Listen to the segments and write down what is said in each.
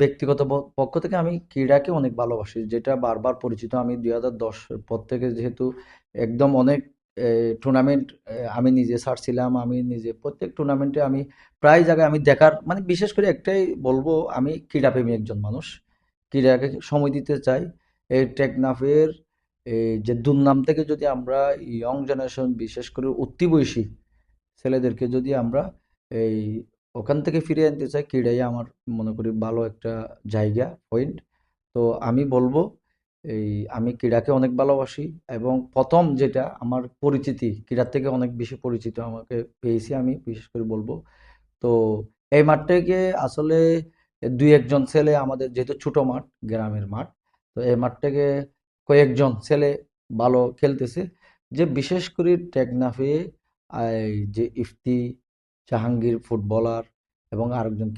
ব্যক্তিগত পক্ষ থেকে আমি ক্রীড়াকে অনেক ভালোবাসি, যেটা বারবার পরিচিত। আমি 2010 পর থেকে যেহেতু একদম অনেক টুর্নামেন্ট আমি নিজে ছাড়ছিলাম, আমি নিজে প্রত্যেক টুর্নামেন্টে আমি প্রায় জায়গায় আমি দেখার মানে বিশেষ করে একটাই বলবো, আমি ক্রীড়াপ্রেমী একজন মানুষ, ক্রীড়াকে সময় দিতে চাই। এই টেকনাফের এই যে দুর্নাম থেকে যদি আমরা ইয়ং জেনারেশন, বিশেষ করে উঠতি বয়সী ছেলেদেরকে যদি আমরা এই ওখান থেকে ফিরিয়ে আনতে চাই, ক্রীড়াই আমার মনে করি ভালো একটা জায়গা, পয়েন্ট। তো আমি বলবো এই আমি ক্রীড়াকে অনেক ভালোবাসি, এবং প্রথম যেটা আমার পরিচিতি ক্রীড়ার থেকে অনেক বেশি পরিচিত আমাকে পেয়েছি, আমি বিশেষ করে বলবো। তো এই মাঠটাকে আসলে দুই একজন ছেলে, আমাদের যেহেতু ছোট মাঠ, গ্রামের মাঠ, তো এই মাঠটাকে কয়েকজন ছেলে ভালো খেলতেছে, যে বিশেষ করে টেকনাফে এই যে ইফতি জাহাঙ্গীর ফুটবলার, এবং আরেকজন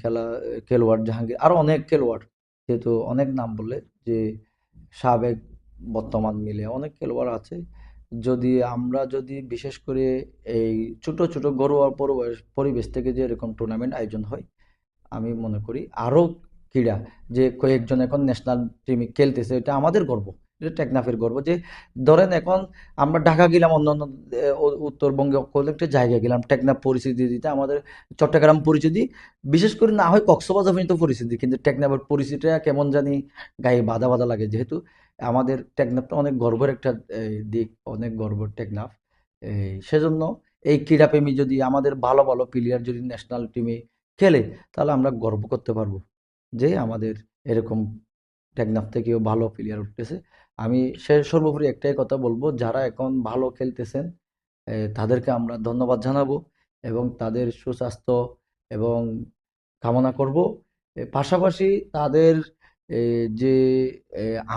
খেলোয়াড় জাহাঙ্গীর, আরো অনেক খেলোয়াড়, যেহেতু অনেক নাম বলে, যে সাবেক বর্তমান মিলে অনেক খেলোয়াড় আছে। যদি আমরা যদি বিশেষ করে এই ছোট ছোট ঘরোয়া পরিবেশ থেকে যে এরকম টুর্নামেন্ট আয়োজন হয়, আমি মনে করি আরো ক্রীড়া, যে কয়েকজন এখন ন্যাশনাল টিমে খেলতেছে, এটা আমাদের গর্ব, এটা টেকনাফের গর্ব। যে ধরেন এখন আমরা ঢাকা গেলাম, অন্যান্য উত্তরবঙ্গে কোনো একটা জায়গায় গেলাম, টেকনাফ পরিচিতি দিতে, আমাদের চট্টগ্রাম পরিচিতি, বিশেষ করে না হয় কক্সবাজার পর্যন্ত পরিচিতি, কিন্তু টেকনাফের পরিচিতিটা কেমন জানি গায়ে বাধা বাধা লাগে, যেহেতু আমাদের টেকনাফটা অনেক গর্বের একটা দিক, অনেক গর্বের টেকনাফ। সেজন্য এই ক্রীড়াপ্রেমী যদি আমাদের ভালো ভালো প্লেয়ার যদি ন্যাশনাল টিমে খেলে, তাহলে আমরা গর্ব করতে পারবো যে আমাদের এরকম টেকনাফ থেকেও ভালো প্লেয়ার উঠতেছে। আমি সর্বোপরি একটাই কথা বলবো, যারা এখন ভালো খেলতেছেন তাদেরকে আমরা ধন্যবাদ জানাবো, এবং তাদের সুস্বাস্থ্য এবং কামনা করব। পাশাপাশি তাদের যে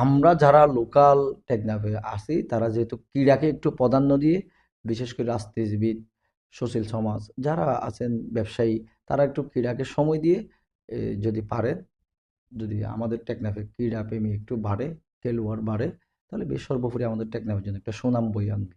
আমরা যারা লোকাল টেকনাফে আছি, তারা যেহেতু ক্রীড়াকে একটু প্রাধান্য দিয়ে, বিশেষ করে রাজনীতিবিদ, সুশীল সমাজ যারা আছেন, ব্যবসায়ী, তারা একটু ক্রীড়াকে সময় দিয়ে যদি পারেন, যদি আমাদের টেকনাফে ক্রীড়া প্রেমী একটু বাড়ে, খেলোয়াড় বাড়ে, তাহলে বেশ সর্বোপরি আমাদের টেকনাফের জন্য একটা সুনাম বই আনবে।